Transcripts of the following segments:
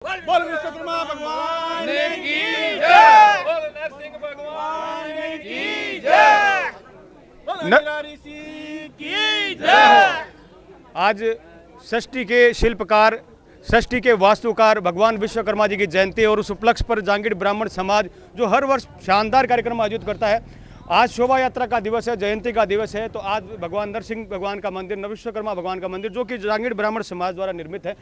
बोल विश्वकर्मा भगवान की जय, बोल नरसिंह भगवान की जय, बोल ऋषि की जय। आज षष्ठी के शिल्पकार, षष्ठी के वास्तुकार भगवान विश्वकर्मा जी की जयंती और उस उपलक्ष्य पर जांगीड़ ब्राह्मण समाज जो हर वर्ष शानदार कार्यक्रम आयोजित करता है, आज शोभा यात्रा का दिवस है, जयंती का दिवस है। तो आज भगवान नरसिंह भगवान का मंदिर, विश्वकर्मा भगवान का मंदिर जो कि जांगीड़ ब्राह्मण समाज द्वारा निर्मित है,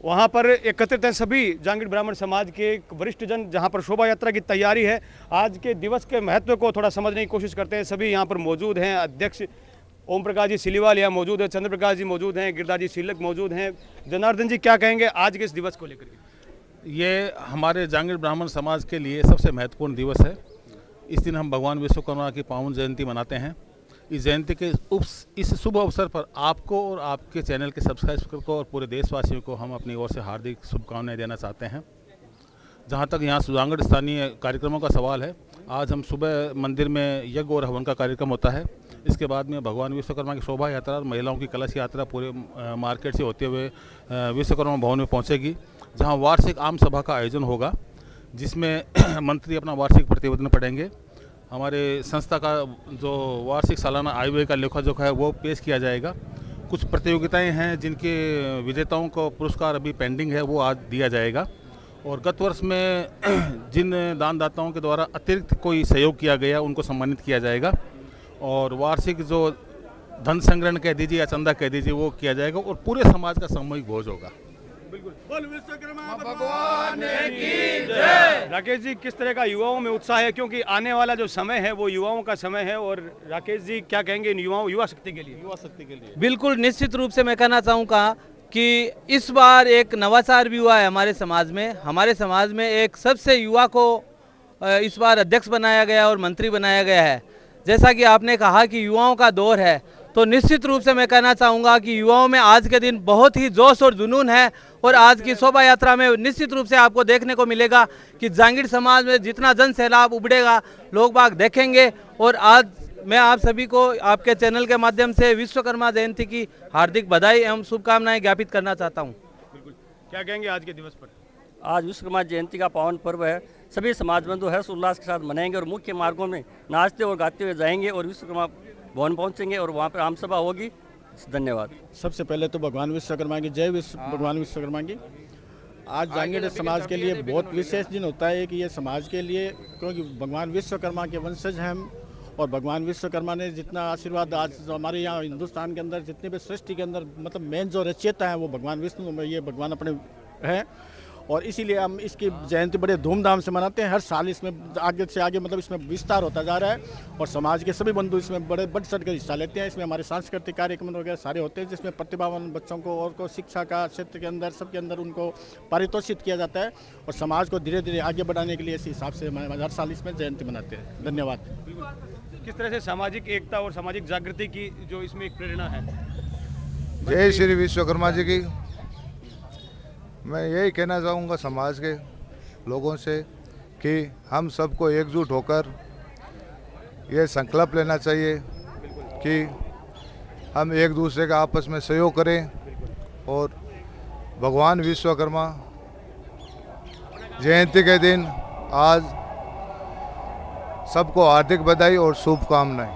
वहाँ पर एकत्रित हैं सभी जांगीड़ ब्राह्मण समाज के वरिष्ठ जन, जहाँ पर शोभा यात्रा की तैयारी है। आज के दिवस के महत्व को थोड़ा समझने की कोशिश करते हैं। सभी यहाँ पर मौजूद हैं। अध्यक्ष ओम प्रकाश जी सिलीवाल यहाँ मौजूद है, चंद्र प्रकाश जी मौजूद हैं, गिरदार जी सिलक मौजूद हैं। जनार्दन जी क्या कहेंगे आज के इस दिवस को लेकर के? ये हमारे जांगीड़ ब्राह्मण समाज के लिए सबसे महत्वपूर्ण दिवस है। इस दिन हम भगवान विश्वकर्मा की पावन जयंती मनाते हैं। इस जयंती के इस शुभ अवसर पर आपको और आपके चैनल के सब्सक्राइबर को और पूरे देशवासियों को हम अपनी ओर से हार्दिक शुभकामनाएं देना चाहते हैं। जहां तक यहाँ जांगीड़ स्थानीय कार्यक्रमों का सवाल है, आज हम सुबह मंदिर में यज्ञ और हवन का कार्यक्रम होता है। इसके बाद में भगवान विश्वकर्मा की शोभा यात्रा और महिलाओं की कलश यात्रा पूरे मार्केट से होते हुए विश्वकर्मा भवन में पहुँचेगी, जहाँ वार्षिक आम सभा का आयोजन होगा, जिसमें मंत्री अपना वार्षिक प्रतिवेदन पढ़ेंगे। हमारे संस्था का जो वार्षिक सालाना आय व्यय का लेखा जोखा है वो पेश किया जाएगा। कुछ प्रतियोगिताएं हैं जिनके विजेताओं को पुरस्कार अभी पेंडिंग है, वो आज दिया जाएगा। और गत वर्ष में जिन दानदाताओं के द्वारा अतिरिक्त कोई सहयोग किया गया उनको सम्मानित किया जाएगा। और वार्षिक जो धन संग्रहण कह दीजिए या चंदा कह दीजिए वो किया जाएगा और पूरे समाज का सामूहिक भोज होगा। बोल विश्वकर्मा भगवान की जय। राकेश जी, किस तरह का युवाओं में उत्साह है, क्योंकि आने वाला जो समय है वो युवाओं का समय है, और राकेश जी क्या कहेंगे इन युवा शक्ति के लिए? युवा शक्ति के लिए बिल्कुल निश्चित रूप से मैं कहना चाहूँगा कि इस बार एक नवाचार भी हुआ है हमारे समाज में। हमारे समाज में एक सबसे युवा को इस बार अध्यक्ष बनाया गया और मंत्री बनाया गया है। जैसा कि आपने कहा कि युवाओं का दौर है, तो निश्चित रूप से मैं कहना चाहूँगा कि युवाओं में आज के दिन बहुत ही जोश और जुनून है। और आज की शोभा यात्रा में निश्चित रूप से आपको देखने को मिलेगा कि जांगीड़ समाज में जितना जन सैलाब उमड़ेगा, लोग बाग देखेंगे। और आज मैं आप सभी को आपके चैनल के माध्यम से विश्वकर्मा जयंती की हार्दिक बधाई एवं शुभकामनाएं ज्ञापित करना चाहता हूँ। बिल्कुल, क्या कहेंगे आज के दिवस पर? आज विश्वकर्मा जयंती का पावन पर्व है। सभी समाज बंधु हर्ष उल्लास के साथ मनाएंगे और मुख्य मार्गों में नाचते और गाते हुए जाएंगे और विश्वकर्मा भवन पहुंचेंगे और वहां पर आम सभा होगी। धन्यवाद। सबसे पहले तो भगवान विश्वकर्मा की जय। भगवान विश्वकर्मा की आज जांगीड़ समाज के लिए बहुत विशेष दिन होता है कि ये समाज के लिए, क्योंकि भगवान विश्वकर्मा के वंशज हैं हम। और भगवान विश्वकर्मा ने जितना आशीर्वाद आज हमारे यहाँ हिंदुस्तान के अंदर जितने भी सृष्टि के अंदर मतलब मेन जो रचयिता है वो भगवान विष्णु, ये भगवान अपने हैं। और इसीलिए हम इसकी जयंती बड़े धूमधाम से मनाते हैं। हर साल इसमें आगे से आगे मतलब इसमें विस्तार होता जा रहा है और समाज के सभी बंधु इसमें बड़े बढ़ चढ़ कर हिस्सा लेते हैं। इसमें हमारे सांस्कृतिक कार्यक्रम वगैरह सारे होते हैं, जिसमें प्रतिभावान बच्चों को और को शिक्षा का क्षेत्र के अंदर सबके अंदर उनको पारितोषित किया जाता है और समाज को धीरे धीरे आगे बढ़ाने के लिए इस हिसाब से हर साल इसमें जयंती मनाते हैं। धन्यवाद। किस तरह से सामाजिक एकता और सामाजिक जागृति की जो इसमें एक प्रेरणा है? जय श्री विश्वकर्मा जी की। मैं यही कहना चाहूँगा समाज के लोगों से कि हम सबको एकजुट होकर ये संकल्प लेना चाहिए कि हम एक दूसरे का आपस में सहयोग करें और भगवान विश्वकर्मा जयंती के दिन आज सबको हार्दिक बधाई और शुभकामनाएं।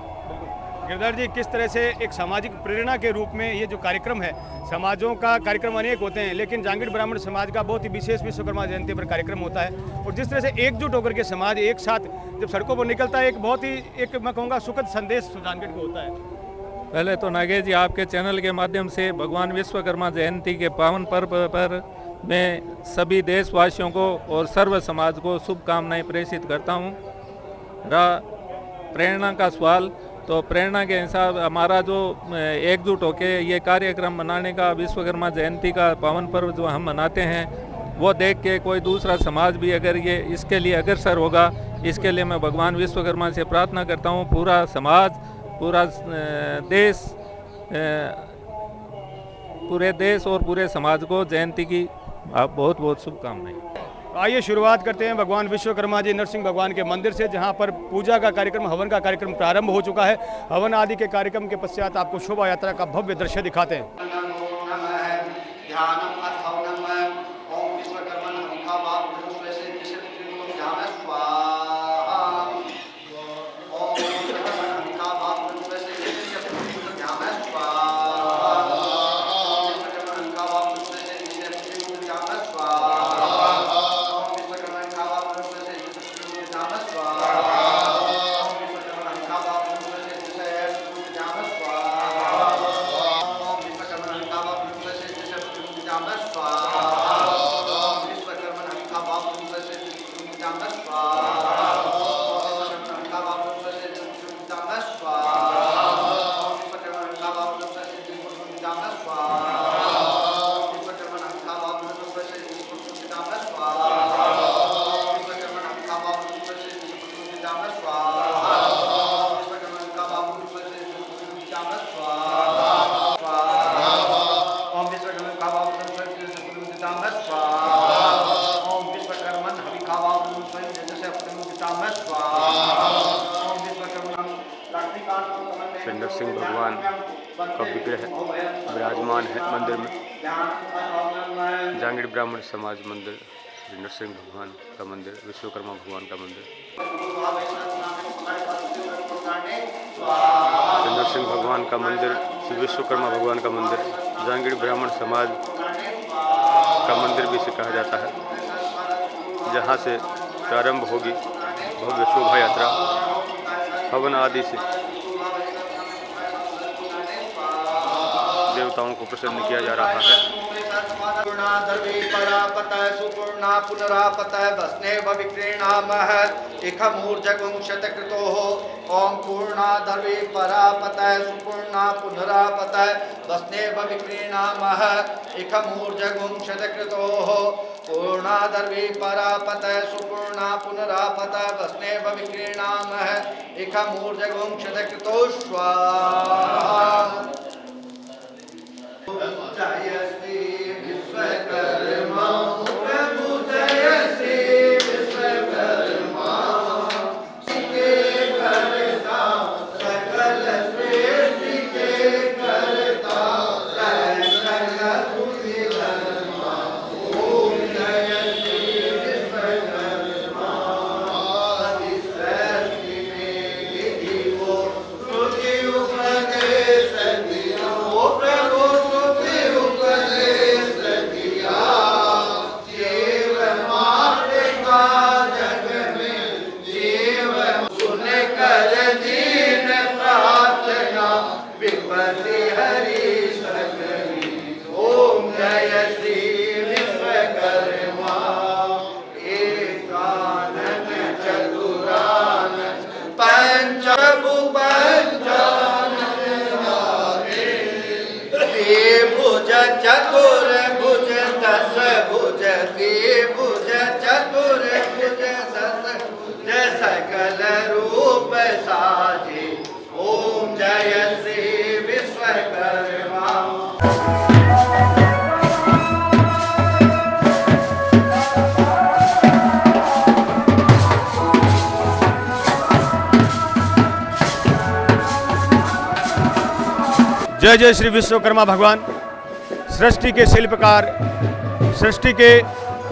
गिरधार जी, किस तरह से एक सामाजिक प्रेरणा के रूप में ये जो कार्यक्रम है, समाजों का कार्यक्रम अनेक होते हैं लेकिन जांगीड़ ब्राह्मण समाज का बहुत ही विशेष विश्वकर्मा जयंती पर कार्यक्रम होता है, और जिस तरह से एकजुट होकर के समाज एक साथ जब सड़कों पर निकलता है, एक बहुत ही एक मैं कहूँगा सुखद संदेश जांगीड़ को होता है। पहले तो नागेश जी, आपके चैनल के माध्यम से भगवान विश्वकर्मा जयंती के पावन पर्व पर मैं सभी देशवासियों को और सर्व समाज को शुभकामनाएं प्रेषित करता हूँ। प्रेरणा का सवाल, तो प्रेरणा के हिसाब हमारा जो एकजुट होके ये कार्यक्रम मनाने का, विश्वकर्मा जयंती का पावन पर्व जो हम मनाते हैं, वो देख के कोई दूसरा समाज भी अगर ये इसके लिए अग्रसर होगा, इसके लिए मैं भगवान विश्वकर्मा से प्रार्थना करता हूँ। पूरा समाज, पूरा देश, पूरे देश और पूरे समाज को जयंती की बहुत बहुत शुभकामनाएं। आइए शुरुआत करते हैं भगवान विश्वकर्मा जी नरसिंह भगवान के मंदिर से, जहां पर पूजा का कार्यक्रम, हवन का कार्यक्रम प्रारंभ हो चुका है। हवन आदि के कार्यक्रम के पश्चात आपको शोभा यात्रा का भव्य दृश्य दिखाते हैं। ध्यानम अथो नमः ओम विश्वकर्मा श्री नरसिंह भगवान का विग्रह विराजमान है मंदिर में। जांगीड़ ब्राह्मण समाज मंदिर, श्री नरसिंह भगवान का मंदिर, विश्वकर्मा भगवान का मंदिर। श्री नरसिंह भगवान का मंदिर, श्री विश्वकर्मा भगवान का मंदिर, जांगीड़ ब्राह्मण समाज का मंदिर भी इसे कहा जाता है, जहाँ से प्रारंभ होगी भव्य शोभा यात्रा। हवन आदि से देवताओं को प्रसन्न किया जा रहा है। सुपूर्णा पुनरापतय वस्नेव विक्रीणामः इखमूर्जगुंशतकृतोः ओम पूर्णा दर्वी परापतय सुपूर्णा पुनरापतय वस्नेव विक्रीणामः इखमूर्जगुंशतकृतोः पूर्णा दर्वी परापतय सुपूर्णा पुनरापतय वस्नेव विक्रीणामः इखमूर्जगुंशतकृतो स्वाहा। जय श्री विश्वकर्मा प्रभु, जय श्री विश्वकर्मा के करता सकल सृष्टि के करता सकल बुद्धिधर्मा। ओम जय श्री विश्वकर्मा आदि सृष्टि में विधि को श्रुति उपदेश दिया। ओ प्रभु विपत्ति हरि सकली। ओम जय श्री विश्वकर्मा एकानन चतुरानन पंचभु पंचानन द्विभुज चतुर्भुज दश भुज द्विभुज चतुर्भुज दश जय सकल रूप साजे। ओम जय श्री विश्वकर्मा। जय जय श्री विश्वकर्मा भगवान। सृष्टि के शिल्पकार, सृष्टि के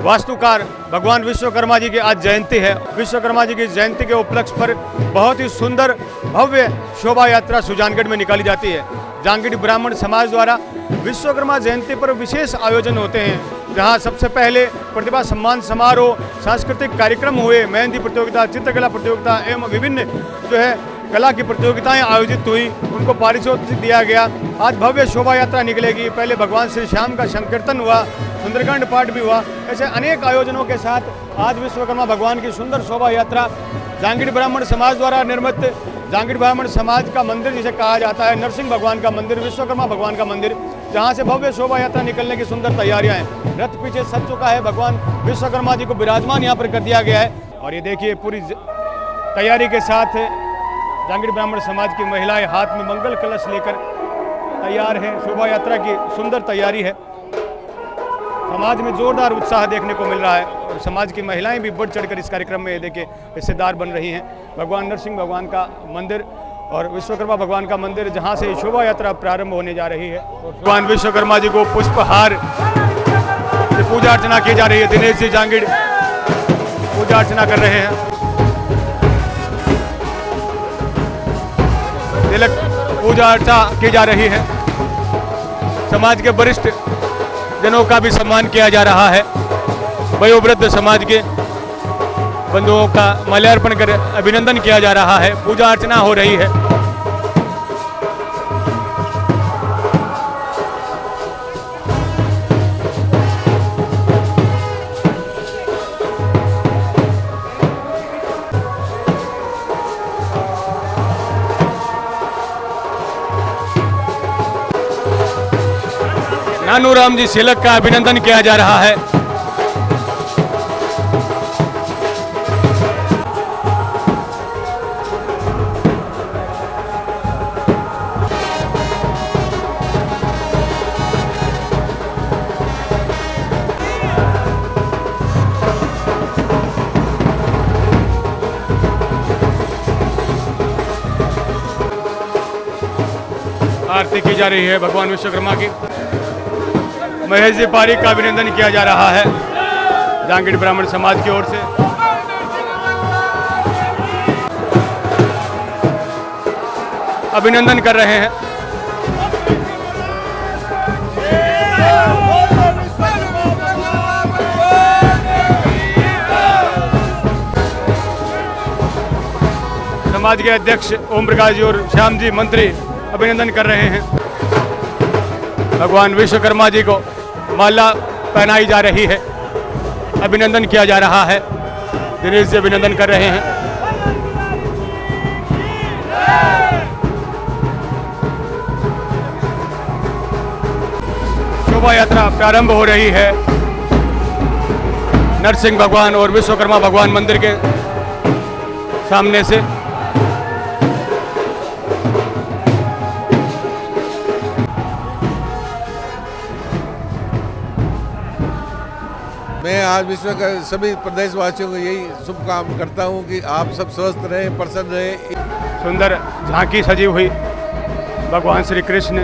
वास्तुकार भगवान विश्वकर्मा जी की आज जयंती है। विश्वकर्मा जी की जयंती के उपलक्ष्य पर बहुत ही सुंदर भव्य शोभा यात्रा सुजानगढ़ में निकाली जाती है। जांगीड़ ब्राह्मण समाज द्वारा विश्वकर्मा जयंती पर विशेष आयोजन होते हैं, जहां सबसे पहले प्रतिभा सम्मान समारोह, सांस्कृतिक कार्यक्रम हुए, मेहंदी प्रतियोगिता, चित्रकला प्रतियोगिता एवं विभिन्न जो है कला की प्रतियोगिताएं आयोजित हुई, उनको पारितोषिक दिया गया। आज भव्य शोभा यात्रा निकलेगी। पहले भगवान श्री श्याम का संकीर्तन हुआ, सुंदरकांड पाठ भी हुआ। ऐसे अनेक आयोजनों के साथ आज विश्वकर्मा भगवान की सुंदर शोभा यात्रा जांगीड़ ब्राह्मण समाज द्वारा निर्मित, जांगीड़ ब्राह्मण समाज का मंदिर जिसे कहा जाता है, नरसिंह भगवान का मंदिर, विश्वकर्मा भगवान का मंदिर, जहाँ से भव्य शोभा यात्रा निकलने की सुंदर तैयारियाँ हैं। रथ पीछे सज चुका है, भगवान विश्वकर्मा जी को विराजमान यहाँ पर कर दिया गया है। और ये देखिए पूरी तैयारी के साथ जांगीड़ ब्राह्मण समाज की महिलाएं हाथ में मंगल कलश लेकर तैयार हैं। शोभा यात्रा की सुंदर तैयारी है। समाज में जोरदार उत्साह देखने को मिल रहा है और समाज की महिलाएं भी बढ़ चढ़कर इस कार्यक्रम में देखिए हिस्सेदार बन रही हैं। भगवान नरसिंह भगवान का मंदिर और विश्वकर्मा भगवान का मंदिर, जहां से शोभा यात्रा प्रारंभ होने जा रही है। भगवान विश्वकर्मा जी को पुष्पहार पूजा अर्चना की जा रही है। दिनेश जी जांगिड़ पूजा अर्चना कर रहे हैं। तिलक पूजा अर्चना की जा रही है। समाज के वरिष्ठ जनों का भी सम्मान किया जा रहा है। वयोवृद्ध समाज के बंधुओं का माल्यार्पण कर अभिनंदन किया जा रहा है। पूजा अर्चना हो रही है। नानूराम जी सिलक का अभिनंदन किया जा रहा है। आरती की जा रही है भगवान विश्वकर्मा की। महेश जी पारिक का अभिनंदन किया जा रहा है जांगिड़ ब्राह्मण समाज की ओर से। अभिनंदन कर रहे हैं। समाज के अध्यक्ष ओम प्रकाश जी और श्याम जी मंत्री अभिनंदन कर रहे हैं। भगवान विश्वकर्मा जी को माला पहनाई जा रही है। अभिनंदन किया जा रहा है। दिनेश जी अभिनंदन कर रहे हैं। शोभा यात्रा प्रारंभ हो रही है नरसिंह भगवान और विश्वकर्मा भगवान मंदिर के सामने से। मैं आज विश्व का सभी प्रदेशवासियों को यही शुभकामना करता हूं कि आप सब स्वस्थ रहें, प्रसन्न रहें। सुंदर झांकी सजी हुई भगवान श्री कृष्ण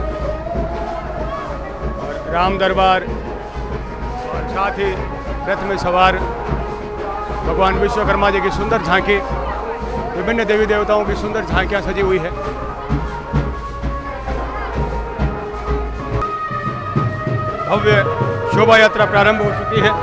और राम दरबार और साथ ही रथ में सवार भगवान विश्वकर्मा जी की सुंदर झांकी, विभिन्न देवी देवताओं की सुंदर झांकियां सजी हुई है। भव्य शोभा यात्रा प्रारंभ हो चुकी है।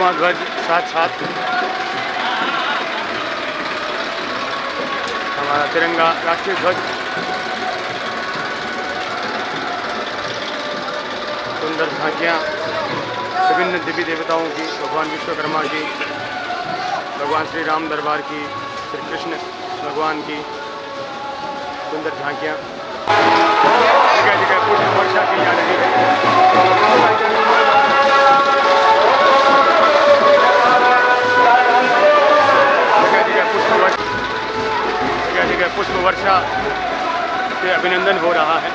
15वां ध्वज साथ साथ हमारा तिरंगा राष्ट्रीय ध्वज, सुंदर झांकियाँ विभिन्न देवी देवताओं की, भगवान विश्वकर्मा की, भगवान श्री राम दरबार की, श्री कृष्ण भगवान की सुंदर झांकियाँ जगह जगह पुष्प वर्षा की जा रही है। जगह जगह पुष्प वर्षा से अभिनंदन हो रहा है।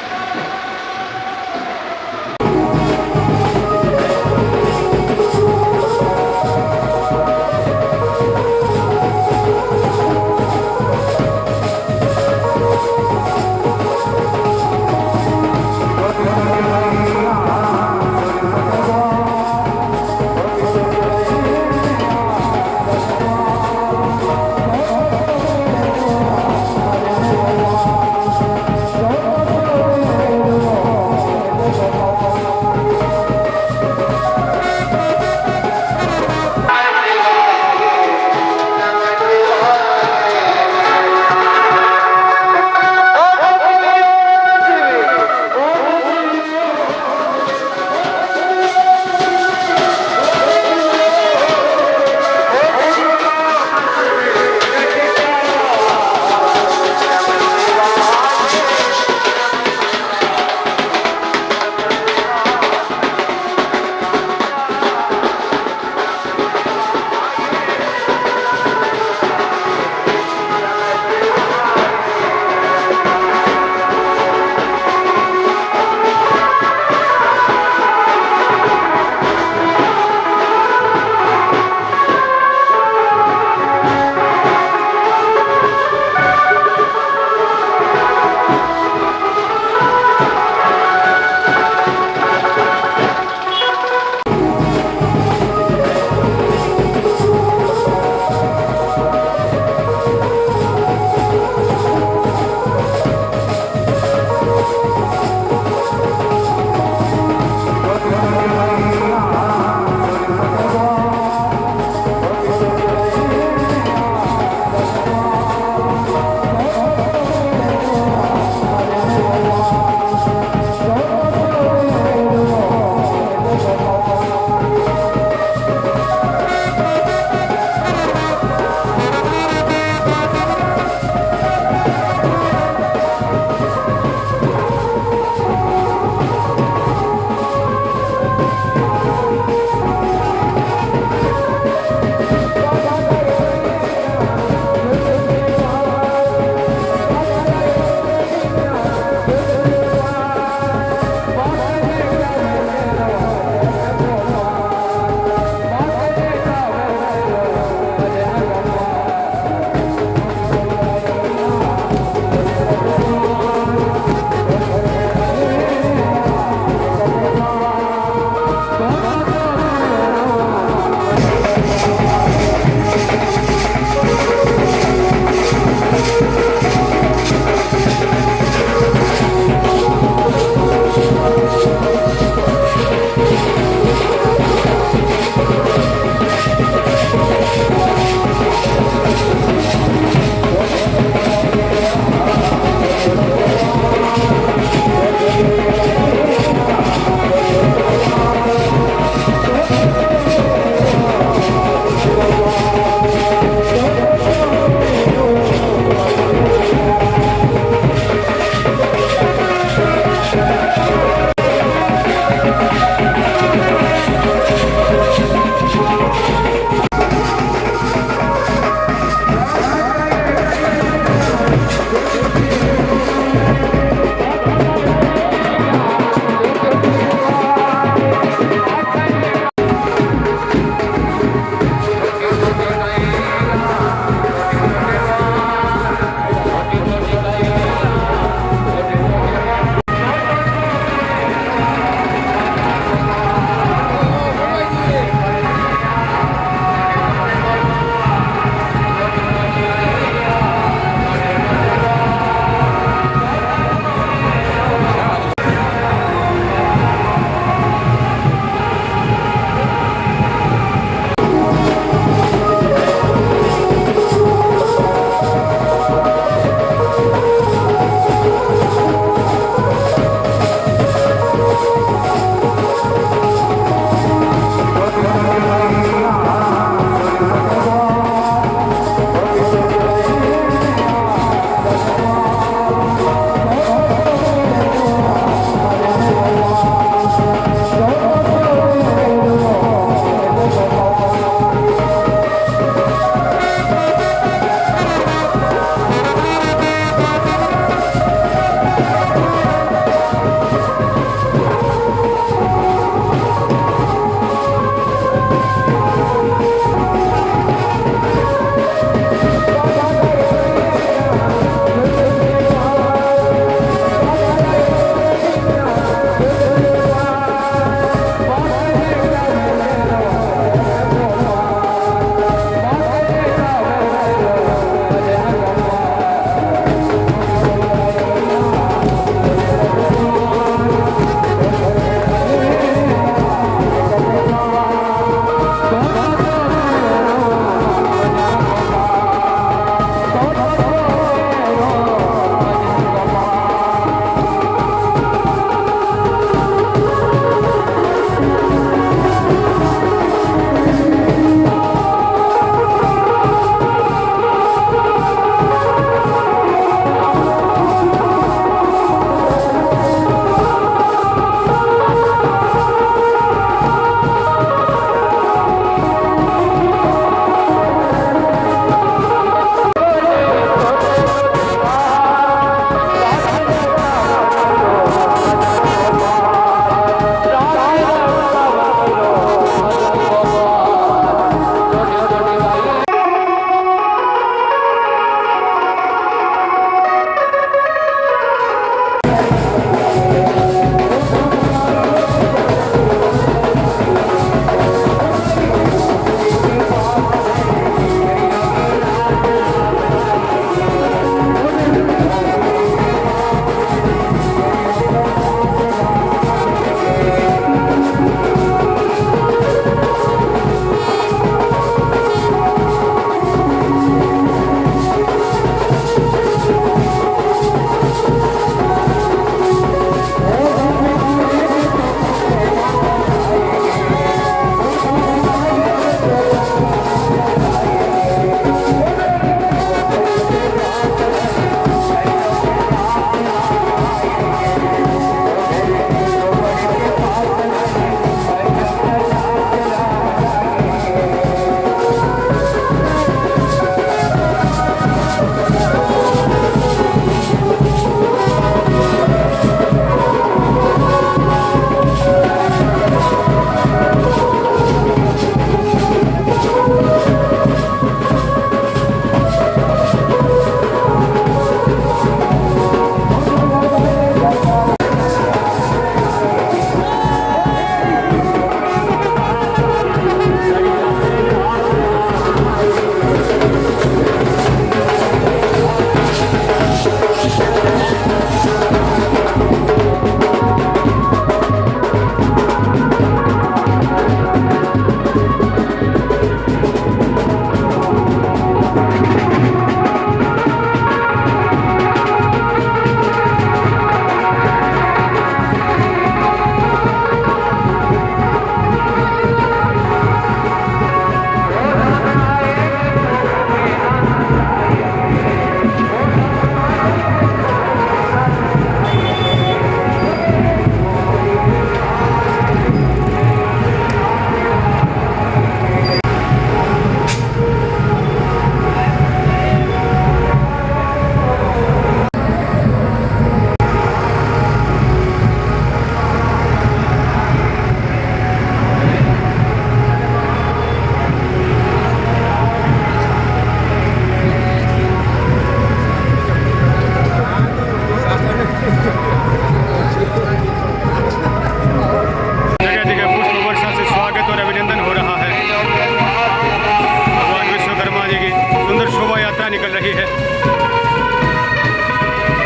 निकल रही है।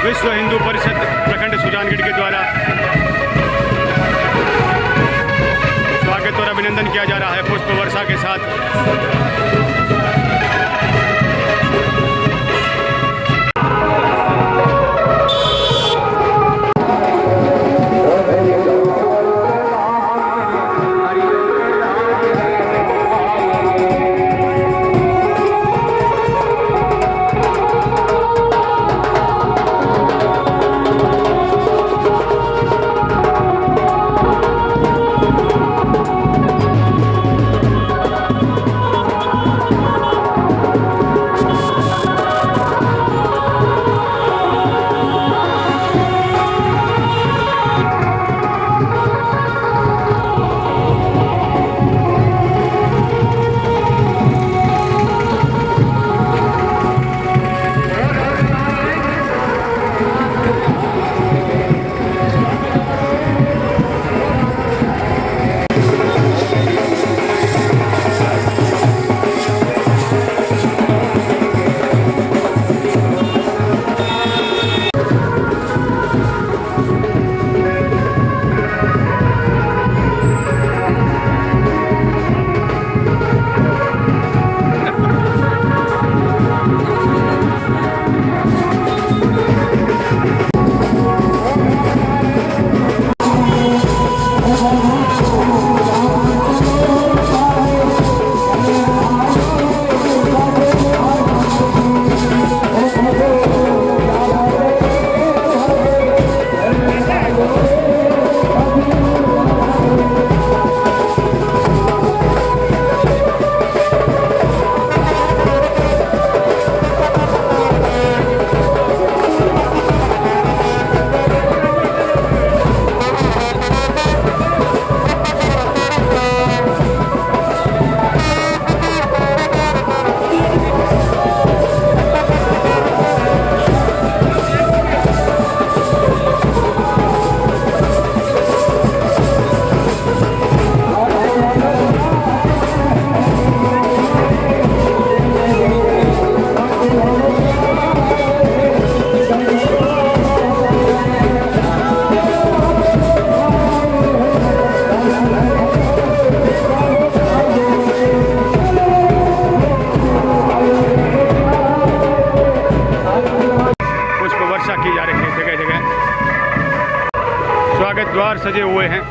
विश्व हिंदू परिषद प्रखंड सुजानगढ़ के द्वारा स्वागत और अभिनंदन किया जा रहा है पुष्प वर्षा के साथ। स्वागत द्वार सजे हुए हैं।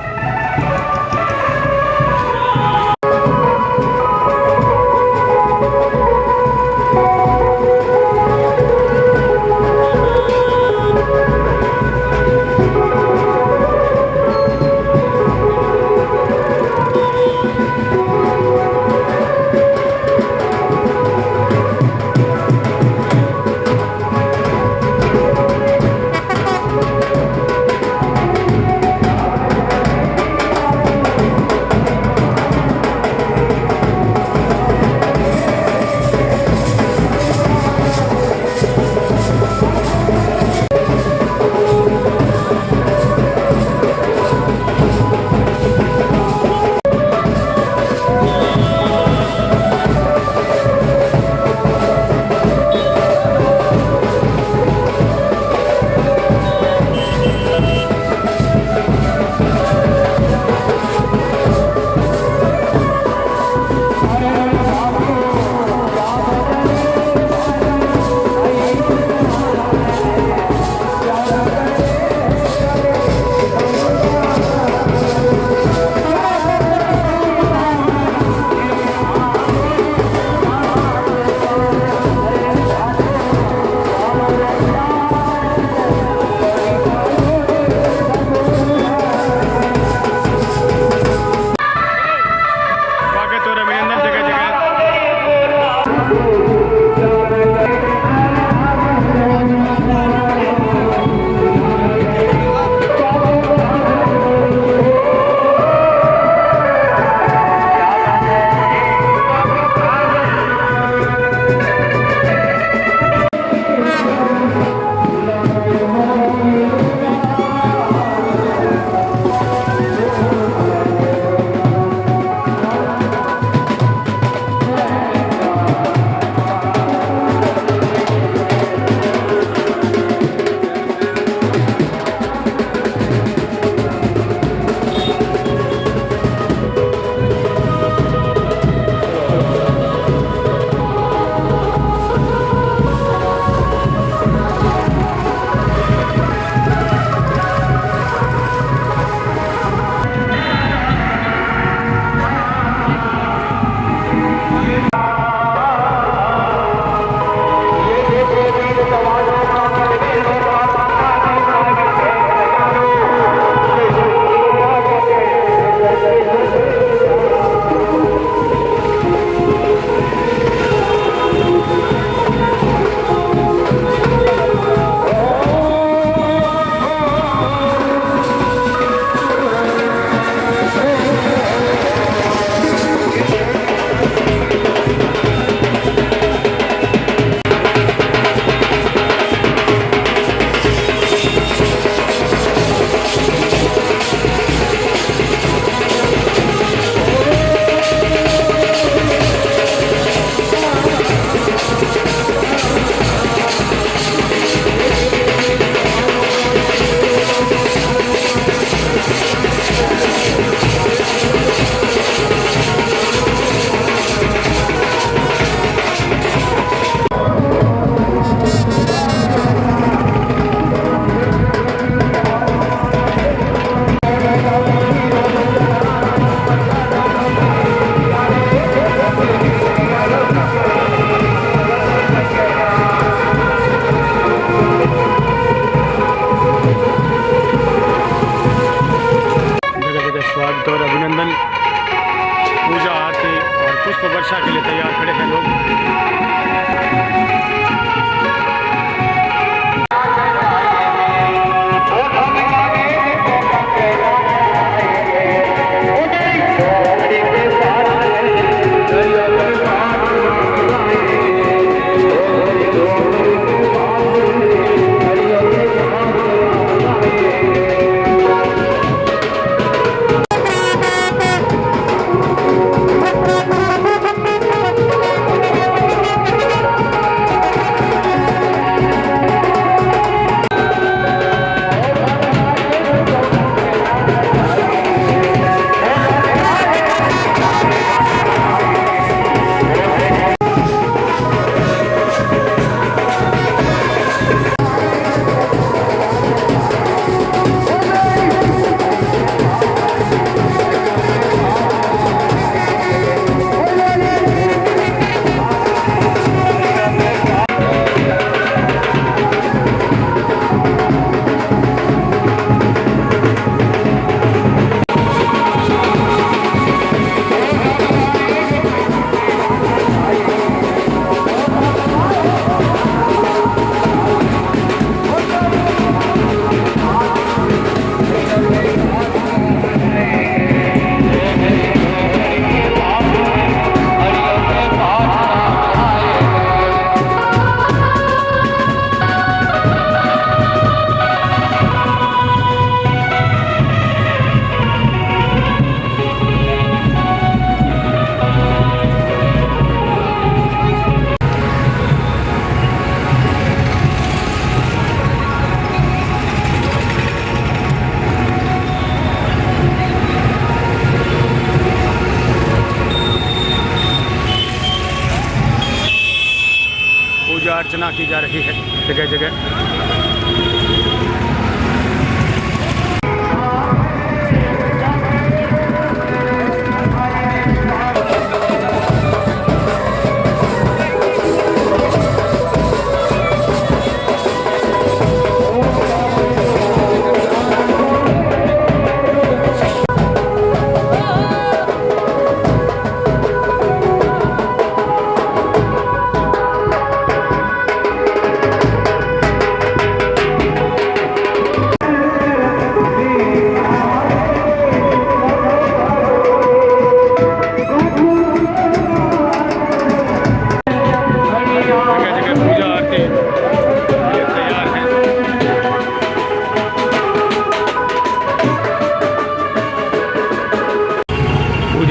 अर्चना की जा रही है जगह जगह।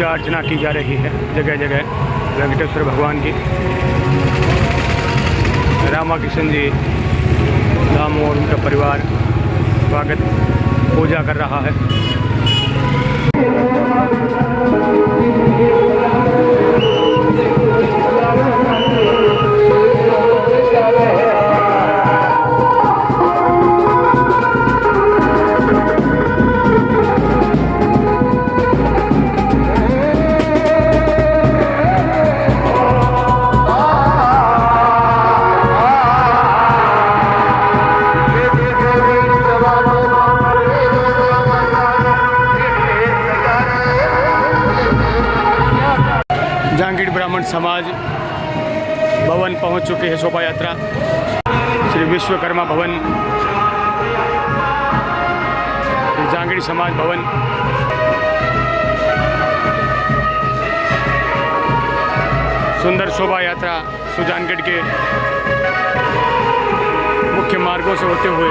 अर्चना की जा रही है जगह जगह वेंकटेश्वर भगवान की। रामा किशन जी रामू और उनका परिवार स्वागत पूजा कर रहा है। जांगीड़ ब्राह्मण समाज भवन पहुंच चुकी है शोभा यात्रा श्री विश्वकर्मा भवन, जांगीड़ समाज भवन। सुंदर शोभा यात्रा सुजानगढ़ के मुख्य मार्गों से होते हुए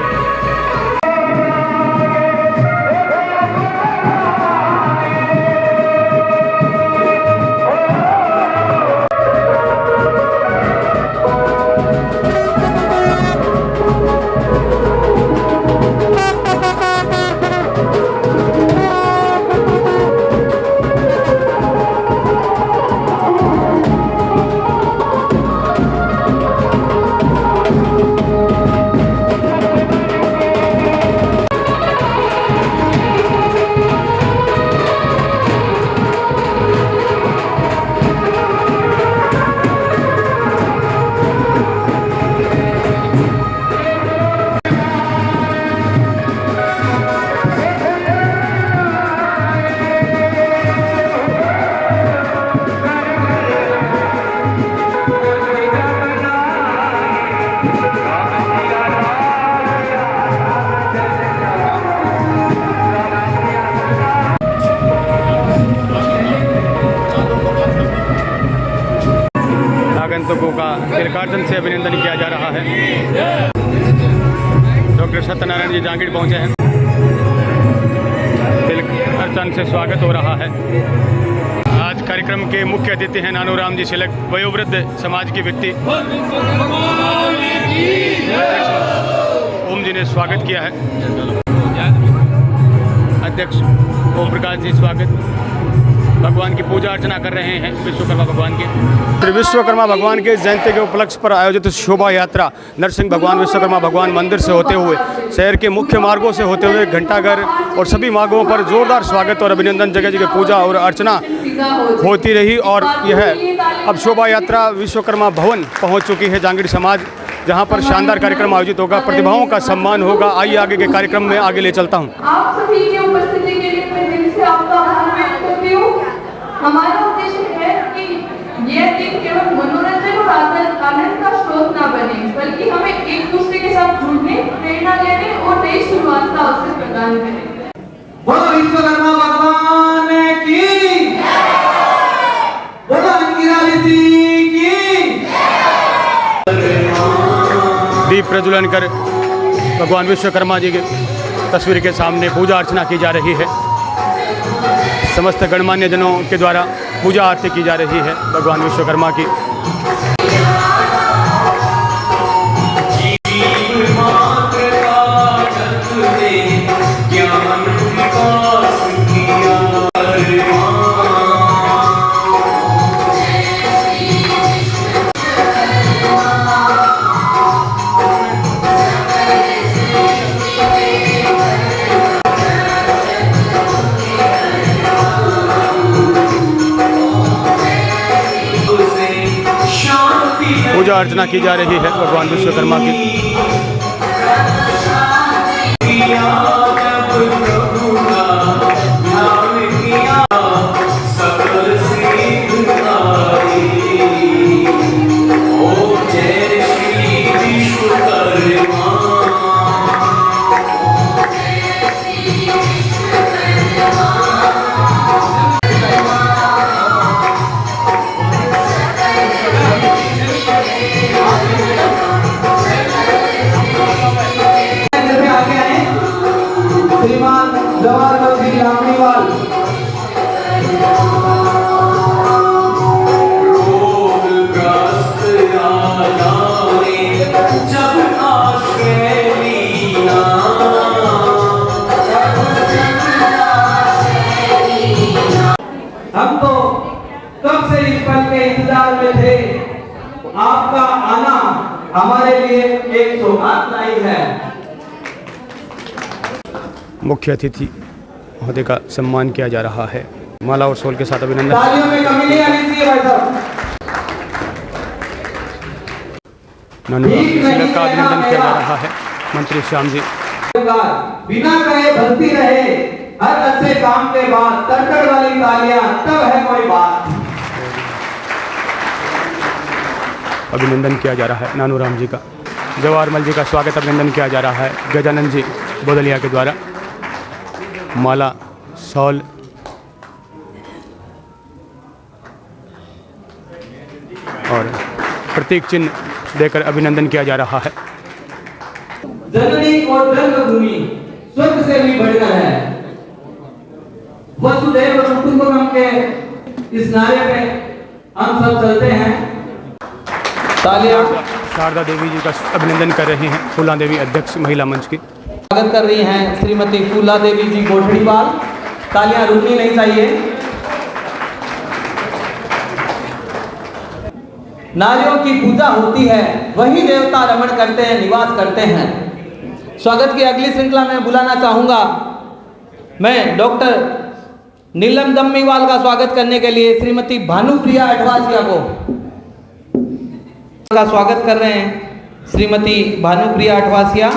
आगंतुकों का तिलकार्चन से अभिनंदन किया जा रहा है। डॉक्टर सत्यनारायण जी जांगीड़ पहुंचे हैं, तिलकार्चन से स्वागत हो रहा है। आज कार्यक्रम के मुख्य अतिथि हैं नानूराम जी सिलक, वयोवृद्ध समाज के व्यक्ति। ओम जी ने स्वागत किया है, अध्यक्ष ओम प्रकाश जी स्वागत। भगवान की पूजा अर्चना कर रहे हैं विश्वकर्मा भगवान की। श्री विश्वकर्मा भगवान के जयंती के उपलक्ष्य पर आयोजित शोभा यात्रा नरसिंह भगवान विश्वकर्मा भगवान मंदिर से होते हुए शहर के मुख्य मार्गों से होते हुए घंटाघर और सभी मार्गों पर जोरदार स्वागत और अभिनंदन, जगह जगह पूजा और अर्चना होती रही। और यह अब शोभा यात्रा विश्वकर्मा भवन पहुँच चुकी है जांगीड़ समाज, जहाँ पर शानदार कार्यक्रम आयोजित होगा, प्रतिभाओं का सम्मान होगा। आइए आगे के कार्यक्रम में आगे ले चलता हूँ। आप सभी की उपस्थिति के लिए मैं दिल से आपका आभार व्यक्त करती हूँ। हमारा उद्देश्य है कि यह दिन केवल मनोरंजन और आनंद का स्रोत ना बने, बल्कि हमें एक दूसरे के साथ जुड़ने, प्रेरणा लेने और नई शुरुआत का अवसर प्रदान करें। बोलो विश्वकर्मा भगवान की, बोलो अंगिरा ऋषि की। दीप प्रज्वलन कर भगवान विश्वकर्मा जी की तस्वीर के सामने पूजा अर्चना की जा रही है। समस्त गणमान्य जनों के द्वारा पूजा आरती की जा रही है भगवान विश्वकर्मा की। पूजा अर्चना की जा रही है भगवान विश्वकर्मा की। श्रीमान जवाहर सिंह लामड़ीवाल हम तो कब से इस पल के इंतजार में थे। आपका आना हमारे लिए एक सौभाग्यशाली है। मुख्य अतिथि महोदय का सम्मान किया जा रहा है। माला और शॉल के साथ अभिनंदन। तालियों में कमी नहीं आनी चाहिए भाई साहब। नानू का अभिनंदन किया जा रहा है। मंत्री श्याम जी बिना कहे भरती रहे हर अच्छे काम के बाद तड़कड़ वाली तालियां तब है कोई बात। अभिनंदन किया जा रहा है नानू राम जी का। जवाहरमल जी का स्वागत अभिनंदन किया जा रहा है गजानंद जी बोदलिया के द्वारा। माला शॉल और प्रतीक चिन्ह देकर अभिनंदन किया जा रहा है। जननी और जन्मभूमि स्वर्ग से भी बढ़कर है। वसुधैव कुटुंबकम के इस नारे पे हम सब चलते हैं। तालियां शारदा देवी जी का अभिनंदन कर रहे हैं। फूला देवी अध्यक्ष महिला मंच की स्वागत कर रही हैं श्रीमती फूला देवी जी गोठड़ीवाल। तालियां रुकनी नहीं चाहिए। नारियों की पूजा होती है, वही देवता रमण करते हैं, निवास करते हैं। स्वागत की अगली श्रृंखला में बुलाना चाहूंगा मैं डॉक्टर नीलम दम्मीवाल का स्वागत करने के लिए श्रीमती भानुप्रिया अठवासिया को का स्वागत कर रहे हैं। श्रीमती भानुप्रिया अठवासिया।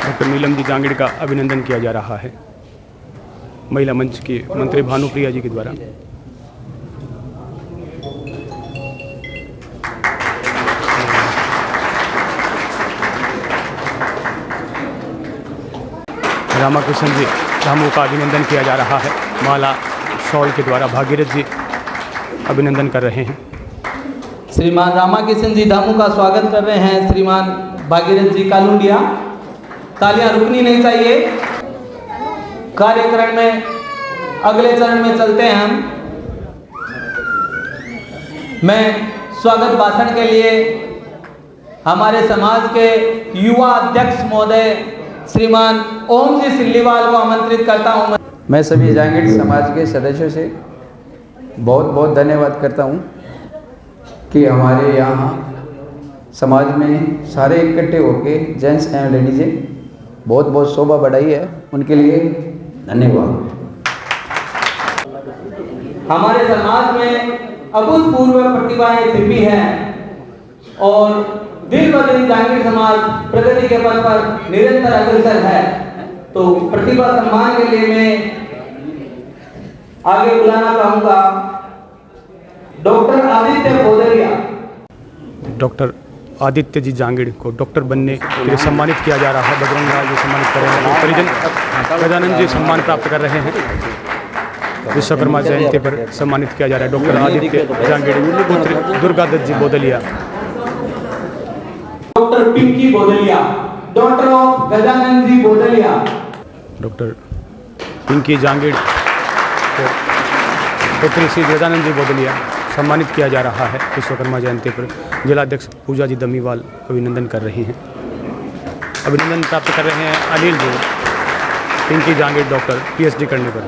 डॉक्टर नीलम जी जांगड़ का अभिनंदन किया जा रहा है महिला मंच की मंत्री भानुप्रिया जी के द्वारा। रामाकृष्ण जी धामू का अभिनंदन किया जा रहा है। माला शॉल के द्वारा भागीरथ जी अभिनंदन कर रहे हैं। श्रीमान रामाकृष्ण जी धामू का स्वागत कर रहे हैं श्रीमान भागीरथ जी कालूंडिया। तालियां रुकनी नहीं चाहिए। कार्यक्रम में अगले चरण में चलते हैं हम। मैं स्वागत भाषण के लिए हमारे समाज के युवा अध्यक्ष महोदय श्रीमान ओम जी सिल्लीवाल को आमंत्रित करता हूं। मैं सभी जांगड़ समाज के सदस्यों से बहुत बहुत धन्यवाद करता हूं कि हमारे यहाँ समाज में सारे इकट्ठे होकर जेंट्स एंड लेडीज़ें बहुत बहुत शोभा बढ़ाई है। उनके लिए धन्यवाद। हमारे समाज में अभूतपूर्व प्रतिभाएं छिपी हैं और दिन ब दिन जांगड़ समाज प्रगति के पथ पर निरंतर अग्रसर है। तो प्रतिभा सम्मान के लिए मैं आगे बुलाना चाहूंगा डॉक्टर आदित्य बोदरिया। डॉक्टर आदित्य जी जांगड़ को डॉक्टर बनने के लिए सम्मानित किया जा रहा है। बजरंग लाल जी सम्मानित कर रहे हैं। परिजन गजानंद जी सम्मान प्राप्त कर रहे हैं। विश्वकर्मा जयंती पर सम्मानित किया जा रहा है डॉक्टर आदित्य जांगड़ पुत्र Durgadutt ji Bodaliya. Doctor Pinki Bodaliya doctor of Gajanand ji Bodaliya. Doctor Pinki Jangid पुत्री श्री गजानंद जी बोदलिया सम्मानित किया जा रहा है। विश्वकर्मा जयंती पर जिलाध्यक्ष पूजा जी दम्मीवाल अभिनंदन कर रही हैं। अभिनंदन प्राप्त कर रहे हैं अनिल जी पिंकी जांगड़ डॉक्टर PhD करने पर।